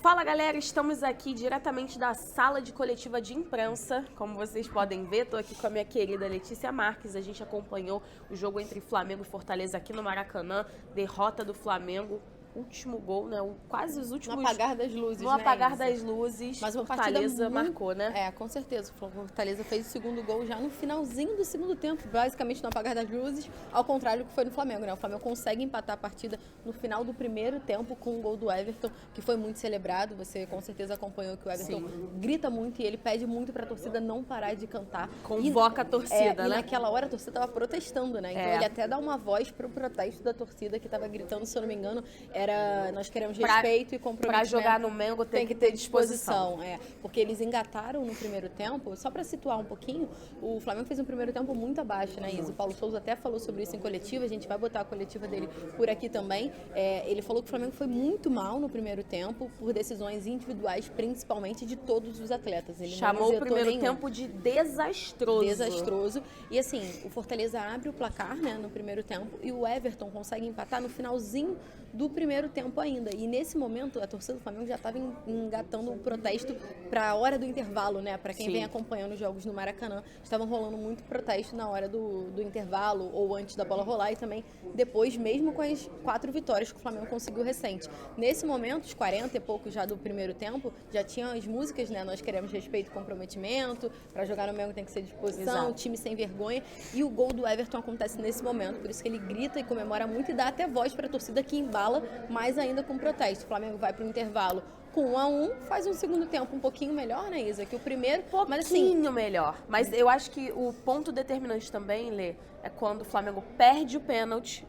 Fala galera, estamos aqui diretamente da sala de coletiva de imprensa. Como vocês podem ver, estou aqui com a minha querida Letícia Marques. A gente acompanhou o jogo entre Flamengo e Fortaleza aqui no Maracanã. Derrota do Flamengo. Último gol, né? Quase os últimos... No apagar das luzes, no apagar das luzes, mas uma Fortaleza muito... marcou, né? É, com certeza. O Fortaleza fez o segundo gol já no finalzinho do segundo tempo, basicamente no apagar das luzes, ao contrário do que foi no Flamengo, né? O Flamengo consegue empatar a partida no final do primeiro tempo com um gol do Everton, que foi muito celebrado. Você com certeza acompanhou que o Everton grita muito e ele pede muito pra torcida não parar de cantar. Convoca a torcida, né? E naquela hora a torcida tava protestando, né? Então ele até dá uma voz pro protesto da torcida que tava gritando, se eu não me engano, era... Nós queremos respeito e comprometimento. Para jogar no Mengo tem que ter disposição. Porque eles engataram no primeiro tempo. Só para situar um pouquinho, o Flamengo fez um primeiro tempo muito abaixo, né, Isa? O Paulo Souza até falou sobre isso em coletiva. A gente vai botar a coletiva dele por aqui também. Ele falou que o Flamengo foi muito mal no primeiro tempo por decisões individuais, principalmente de todos os atletas. Ele chamou o primeiro tempo de desastroso. Desastroso. E assim, o Fortaleza abre o placar, né, no primeiro tempo e o Everton consegue empatar no finalzinho do primeiro tempo ainda. E nesse momento, a torcida do Flamengo já estava engatando um protesto para a hora do intervalo, né? Para quem vem acompanhando os jogos no Maracanã, estavam rolando muito protesto na hora do intervalo ou antes da bola rolar e também depois, mesmo com as 4 vitórias que o Flamengo conseguiu recente. Nesse momento, os 40 e poucos já do primeiro tempo, já tinham as músicas, né? Nós queremos respeito e comprometimento, para jogar no Mengo tem que ser disposição, time sem vergonha. E o gol do Everton acontece nesse momento, por isso que ele grita e comemora muito e dá até voz para a torcida que embala mais ainda com protesto. O Flamengo vai para o intervalo com 1-1, faz um segundo tempo um pouquinho melhor, né, Isa? Que o primeiro... Mas assim, melhor. Mas eu acho que o ponto determinante também, Lê, é quando o Flamengo perde o pênalti.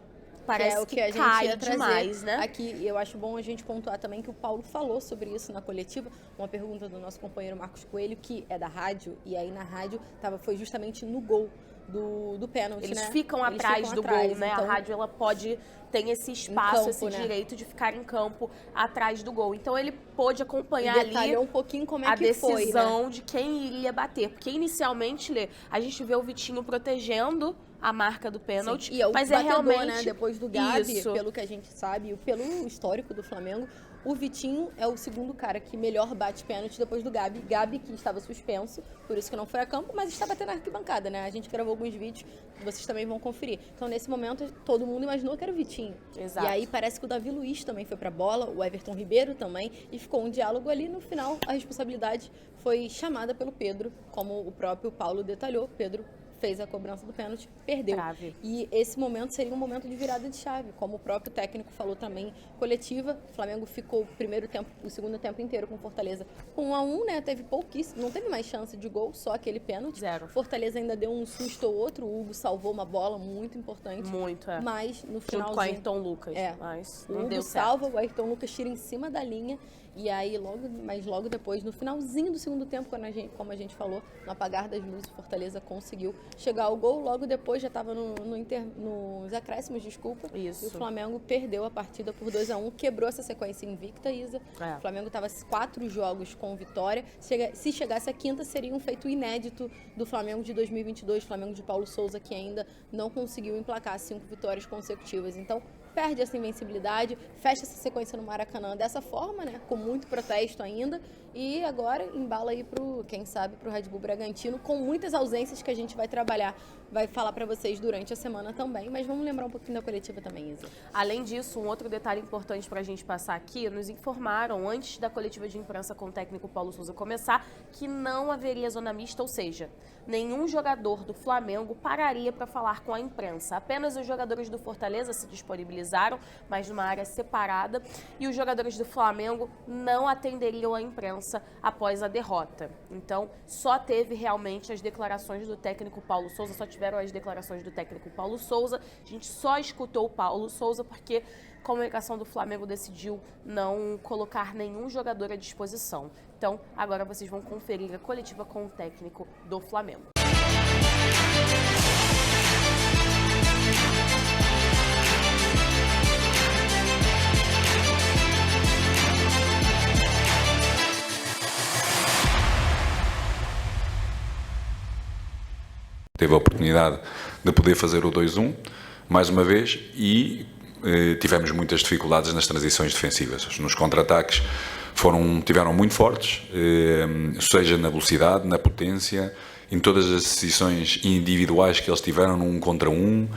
Parece que a gente cai demais, né? Aqui, eu acho bom a gente pontuar também que o Paulo falou sobre isso na coletiva, uma pergunta do nosso companheiro Marcos Coelho, que é da rádio, e aí na rádio foi justamente no gol do pênalti, Eles né? ficam atrás do gol, né? Então, a rádio, ela tem esse espaço, campo, esse né? direito de ficar em campo atrás do gol. Então ele pôde acompanhar ali um pouquinho como é a que foi, decisão né? de quem iria bater. Porque inicialmente, Lê, a gente vê o Vitinho protegendo a marca do pênalti, e mas batedor, realmente, né? Depois do Gabi, pelo que a gente sabe, e pelo histórico do Flamengo, o Vitinho é o segundo cara que melhor bate pênalti depois do Gabi. Gabi, que estava suspenso, por isso que não foi a campo, mas estava até na arquibancada, né? A gente gravou alguns vídeos, vocês também vão conferir. Então, nesse momento, todo mundo imaginou que era o Vitinho. Exato. E aí, parece que o Davi Luiz também foi pra bola, o Everton Ribeiro também, e ficou um diálogo ali. No final, a responsabilidade foi chamada pelo Pedro, como o próprio Paulo detalhou. Pedro fez a cobrança do pênalti, perdeu. Trave. E esse momento seria um momento de virada de chave, como o próprio técnico falou também, coletiva. O Flamengo ficou o segundo tempo inteiro com Fortaleza com 1-1, né? Teve pouquíssimo, não teve mais chance de gol, só aquele pênalti. Zero. Fortaleza ainda deu um susto ou outro, o Hugo salvou uma bola muito importante. Muito, Mas no finalzinho... Junto com o Ayrton Lucas. Mas não o Hugo deu salva, certo. o Ayrton Lucas tira em cima da linha. E aí, logo depois, no finalzinho do segundo tempo, como a gente falou, no apagar das luzes, Fortaleza conseguiu chegar ao gol. Logo depois, já estava nos acréscimos, desculpa. Isso. E o Flamengo perdeu a partida por 2-1, quebrou essa sequência invicta, Isa. O Flamengo estava 4 jogos com vitória. Se chegasse a quinta, seria um feito inédito do Flamengo de 2022, Flamengo de Paulo Souza, que ainda não conseguiu emplacar 5 vitórias consecutivas. Então, perde essa invencibilidade, fecha essa sequência no Maracanã dessa forma, né? Com muito protesto ainda. E agora embala aí quem sabe, pro Red Bull Bragantino, com muitas ausências que a gente vai trabalhar, vai falar para vocês durante a semana também. Mas vamos lembrar um pouquinho da coletiva também, Isa. Além disso, um outro detalhe importante para a gente passar aqui, nos informaram antes da coletiva de imprensa com o técnico Paulo Souza começar, que não haveria zona mista, ou seja, nenhum jogador do Flamengo pararia para falar com a imprensa. Apenas os jogadores do Fortaleza se disponibilizaram, mas numa área separada, e os jogadores do Flamengo não atenderiam a imprensa após a derrota. Então, só teve realmente as declarações do técnico Paulo Souza, só tiveram as declarações do técnico Paulo Souza. A gente só escutou o Paulo Souza porque a comunicação do Flamengo decidiu não colocar nenhum jogador à disposição. Então, agora vocês vão conferir a coletiva com o técnico do Flamengo. Teve a oportunidade de poder fazer o 2-1, mais uma vez, e tivemos muitas dificuldades nas transições defensivas. Nos contra-ataques tiveram muito fortes, seja na velocidade, na potência, em todas as decisões individuais que eles tiveram, num contra um,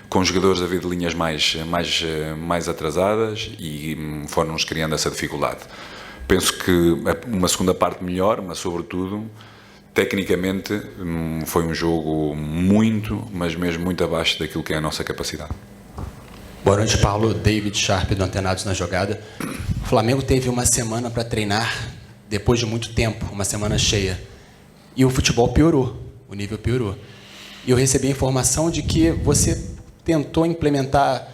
com jogadores a vir de linhas mais atrasadas, e foram-nos criando essa dificuldade. Penso que uma segunda parte melhor, mas sobretudo, tecnicamente, foi um jogo muito, mas mesmo muito abaixo daquilo que é a nossa capacidade. Boa noite, Paulo. David Sharp, do Antenados na Jogada. O Flamengo teve uma semana para treinar, depois de muito tempo, uma semana cheia. E o futebol piorou, o nível piorou. E eu recebi a informação de que você tentou implementar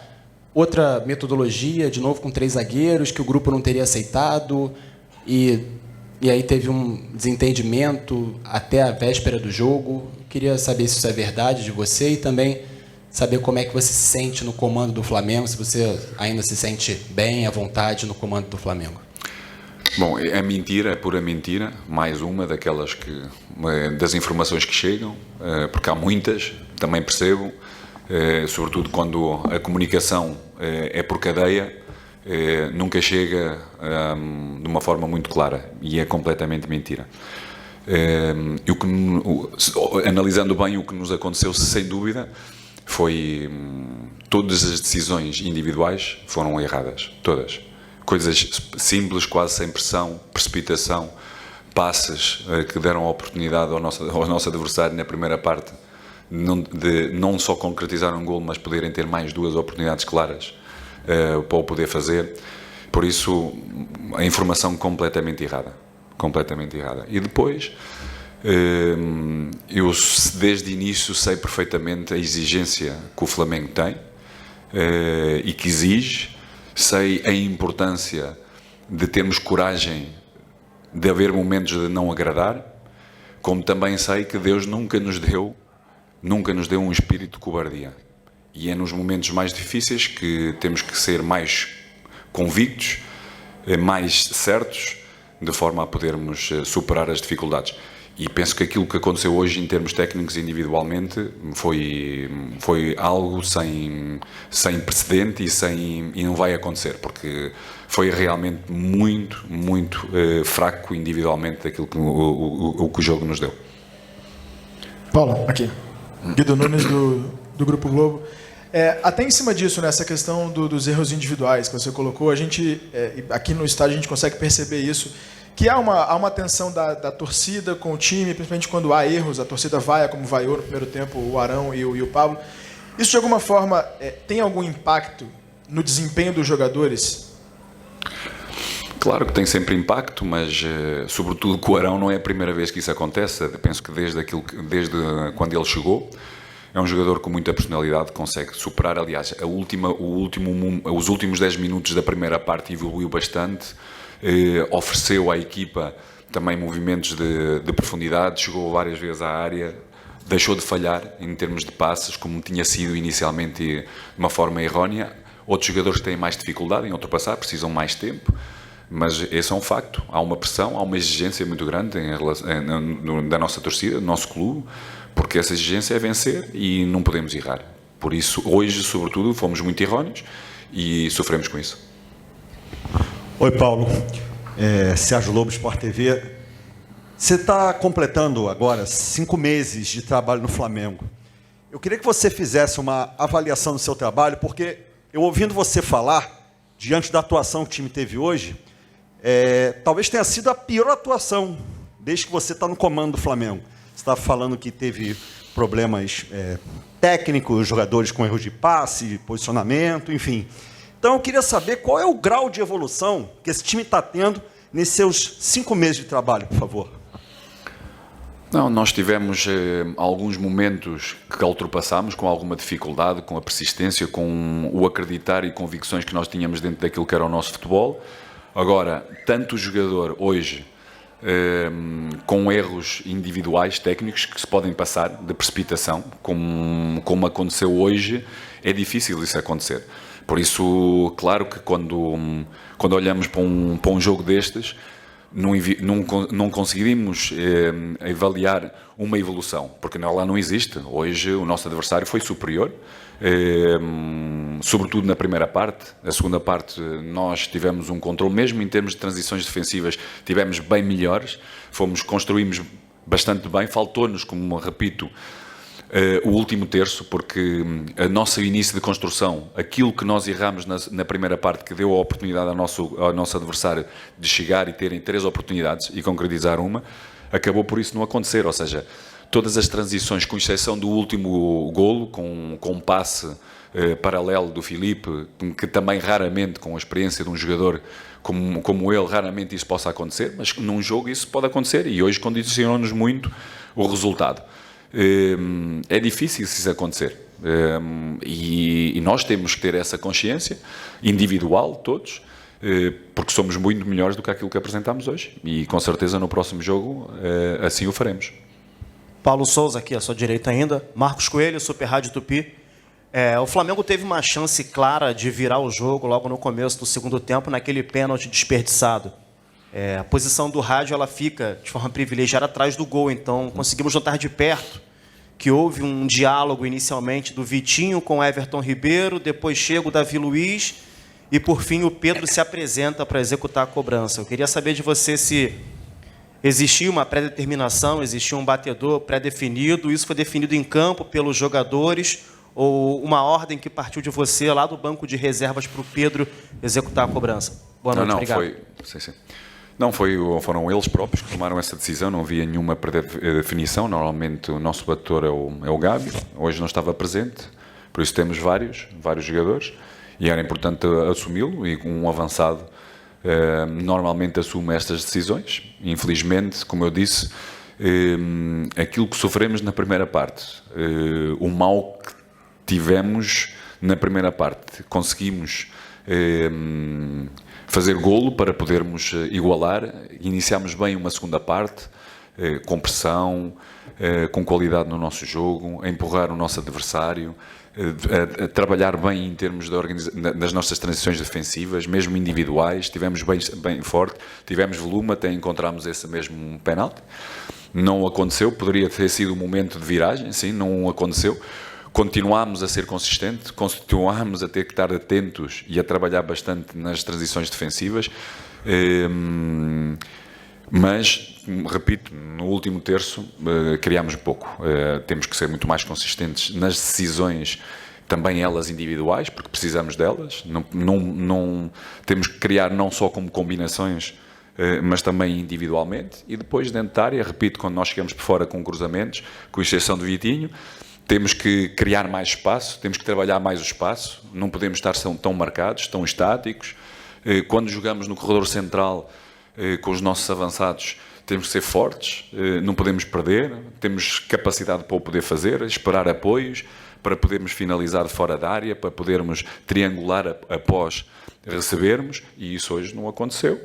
outra metodologia, de novo com 3 zagueiros, que o grupo não teria aceitado, e aí teve um desentendimento até a véspera do jogo. Eu queria saber se isso é verdade de você e também saber como é que você se sente no comando do Flamengo, se você ainda se sente bem, à vontade no comando do Flamengo. Bom, é mentira, é pura mentira, mais uma daquelas das informações que chegam, porque há muitas, também percebo, sobretudo quando a comunicação é por cadeia, nunca chega de uma forma muito clara, e é completamente mentira. Analisando bem o que nos aconteceu, sem dúvida, foi todas as decisões individuais foram erradas, todas. Coisas simples, quase sem pressão, precipitação, passes que deram a oportunidade ao nosso adversário na primeira parte de não só concretizar um golo, mas poderem ter mais 2 oportunidades claras para o poder fazer. Por isso, a informação completamente errada. Completamente errada. E depois, eu desde o início sei perfeitamente a exigência que o Flamengo tem e que exige. Sei a importância de termos coragem de haver momentos de não agradar, como também sei que Deus nunca nos deu um espírito de cobardia. E é nos momentos mais difíceis que temos que ser mais convictos, mais certos, de forma a podermos superar as dificuldades. E penso que aquilo que aconteceu hoje em termos técnicos individualmente foi algo sem precedente e não vai acontecer, porque foi realmente muito, muito fraco individualmente daquilo que o jogo nos deu. Paulo, aqui. Guido Nunes, do Grupo Globo. Até em cima disso, nessa questão dos erros individuais que você colocou, a gente, aqui no estádio, a gente consegue perceber isso, que há uma tensão da torcida com o time, principalmente quando há erros, a torcida vai, como vaiou no primeiro tempo o Arão e o Pablo. Isso, de alguma forma, tem algum impacto no desempenho dos jogadores? Claro que tem sempre impacto, mas, sobretudo, com o Arão não é a primeira vez que isso acontece. Eu penso que desde quando ele chegou, é um jogador com muita personalidade, consegue superar. Aliás, os últimos 10 minutos da primeira parte evoluiu bastante. Ofereceu à equipa também movimentos de profundidade, chegou várias vezes à área, deixou de falhar em termos de passes, como tinha sido inicialmente de uma forma errónea. Outros jogadores têm mais dificuldade em ultrapassar, precisam mais tempo, mas esse é um facto. Há uma pressão, há uma exigência muito grande da nossa torcida, do nosso clube, porque essa exigência é vencer e não podemos errar. Por isso, hoje, sobretudo, fomos muito erróneos e sofremos com isso. Oi, Paulo. Sérgio Lobo, Sport TV. Você está completando agora 5 meses de trabalho no Flamengo. Eu queria que você fizesse uma avaliação do seu trabalho, porque eu ouvindo você falar, diante da atuação que o time teve hoje, talvez tenha sido a pior atuação desde que você está no comando do Flamengo. Você está falando que teve problemas técnicos, jogadores com erros de passe, posicionamento, enfim. Então, eu queria saber qual é o grau de evolução que esse time está tendo nesses seus 5 meses de trabalho, por favor. Não, nós tivemos alguns momentos que ultrapassámos com alguma dificuldade, com a persistência, com o acreditar e convicções que nós tínhamos dentro daquilo que era o nosso futebol. Agora, tanto o jogador hoje, com erros individuais, técnicos, que se podem passar de precipitação, como aconteceu hoje, é difícil isso acontecer. Por isso, claro que quando olhamos para um jogo destes, não conseguimos avaliar uma evolução, porque ela não existe. Hoje o nosso adversário foi superior, sobretudo na primeira parte. A segunda parte nós tivemos um controle, mesmo em termos de transições defensivas, tivemos bem melhores, construímos bastante bem, faltou-nos, como repito, o último terço, porque a nosso início de construção, aquilo que nós erramos na primeira parte, que deu a oportunidade ao nosso adversário de chegar e terem 3 oportunidades e concretizar uma, acabou por isso não acontecer. Ou seja, todas as transições, com exceção do último golo, com um passe paralelo do Filipe, que também raramente, com a experiência de um jogador como ele, raramente isso possa acontecer, mas num jogo isso pode acontecer, e hoje condicionou-nos muito o resultado. É difícil isso acontecer, e nós temos que ter essa consciência individual, todos, porque somos muito melhores do que aquilo que apresentamos hoje, e com certeza no próximo jogo assim o faremos. Paulo Souza, aqui à sua direita ainda. Marcos Coelho, Super Rádio Tupi. O Flamengo teve uma chance clara de virar o jogo logo no começo do segundo tempo, naquele pênalti desperdiçado. A posição do rádio ela fica de forma privilegiada atrás do gol, então conseguimos notar de perto que houve um diálogo inicialmente do Vitinho com Everton Ribeiro, depois chega o Davi Luiz e, por fim, o Pedro se apresenta para executar a cobrança. Eu queria saber de você se existia uma pré-determinação, existia um batedor pré-definido, isso foi definido em campo pelos jogadores, ou uma ordem que partiu de você lá do banco de reservas para o Pedro executar a cobrança? Boa noite, obrigado. Foram eles próprios que tomaram essa decisão, não havia nenhuma pré-definição. Normalmente o nosso batedor é o Gabi, hoje não estava presente, por isso temos vários jogadores, e era importante assumi-lo, e com um avançado normalmente assume estas decisões. Infelizmente, como eu disse, aquilo que sofremos na primeira parte, o mal que tivemos na primeira parte, conseguimos fazer golo para podermos igualar, iniciámos bem uma segunda parte, com pressão, com qualidade no nosso jogo, a empurrar o nosso adversário, a trabalhar bem em termos das nossas transições defensivas, mesmo individuais, estivemos bem forte, tivemos volume, até encontramos esse mesmo penalti. Não aconteceu, poderia ter sido um momento de viragem, sim, não aconteceu. Continuámos a ser consistentes, continuámos a ter que estar atentos e a trabalhar bastante nas transições defensivas, mas, repito, no último terço criámos pouco. Temos que ser muito mais consistentes nas decisões, também elas individuais, porque precisamos delas. Não temos que criar não só como combinações, mas também individualmente. E depois, dentro da área, repito, quando nós chegamos por fora com cruzamentos, com exceção do Vitinho, temos que criar mais espaço, temos que trabalhar mais o espaço, não podemos estar tão marcados, tão estáticos. Quando jogamos no corredor central com os nossos avançados, temos que ser fortes, não podemos perder, temos capacidade para o poder fazer, esperar apoios, para podermos finalizar de fora da área, para podermos triangular após recebermos, e isso hoje não aconteceu.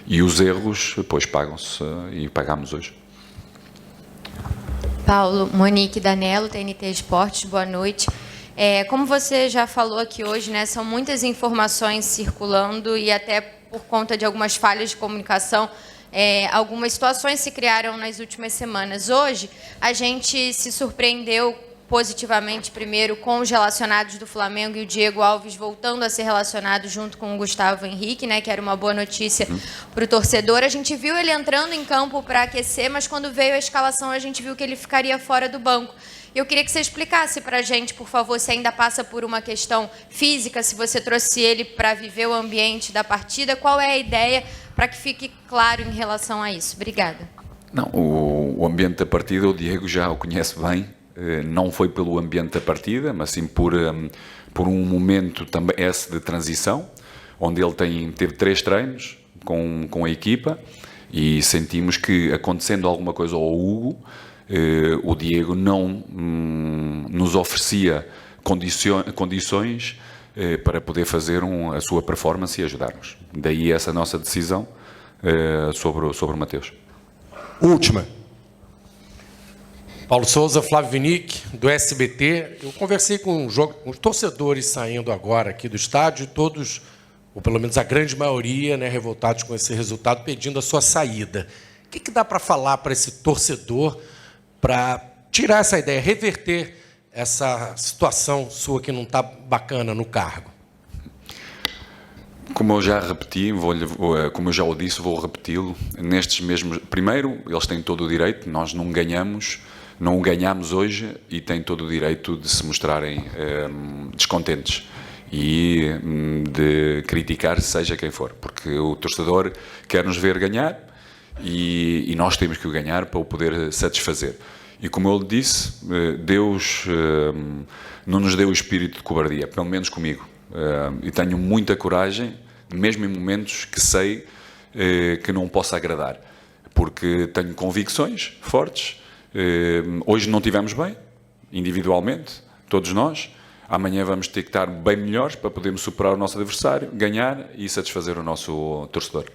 E os erros, depois pagam-se, e pagamos hoje. Paulo, Monique Danello, TNT Esportes, boa noite. Como você já falou aqui hoje, né, são muitas informações circulando e até por conta de algumas falhas de comunicação, algumas situações se criaram nas últimas semanas. Hoje, a gente se surpreendeu positivamente, primeiro, com os relacionados do Flamengo e o Diego Alves voltando a ser relacionado junto com o Gustavo Henrique, né, que era uma boa notícia para o torcedor. A gente viu ele entrando em campo para aquecer, mas quando veio a escalação a gente viu que ele ficaria fora do banco. Eu queria que você explicasse para a gente, por favor, se ainda passa por uma questão física, se você trouxe ele para viver o ambiente da partida, qual é a ideia para que fique claro em relação a isso? Obrigada. Não, o ambiente da partida o Diego já o conhece bem. Não foi pelo ambiente da partida, mas sim por um momento também esse de transição, onde ele teve 3 treinos com a equipa, e sentimos que, acontecendo alguma coisa ao Hugo, o Diego não nos oferecia condições para poder fazer a sua performance e ajudar-nos. Daí essa nossa decisão sobre o Mateus. Última. Paulo Souza, Flávio Vinick, do SBT. Eu conversei com os torcedores saindo agora aqui do estádio, todos ou pelo menos a grande maioria, né, revoltados com esse resultado, pedindo a sua saída. O que dá para falar para esse torcedor para tirar essa ideia, reverter essa situação sua que não está bacana no cargo? Como eu já repeti, como eu já o disse, vou repeti-lo. Nestes mesmos, primeiro, eles têm todo o direito, nós não o ganhamos hoje e têm todo o direito de se mostrarem descontentes e de criticar seja quem for, porque o torcedor quer nos ver ganhar e nós temos que o ganhar para o poder satisfazer. E como eu lhe disse, Deus não nos deu o espírito de cobardia, pelo menos comigo. E tenho muita coragem, mesmo em momentos que sei que não posso agradar, porque tenho convicções fortes. Hoje não estivemos bem, individualmente, todos nós. Amanhã vamos ter que estar bem melhores para podermos superar o nosso adversário, ganhar e satisfazer o nosso torcedor.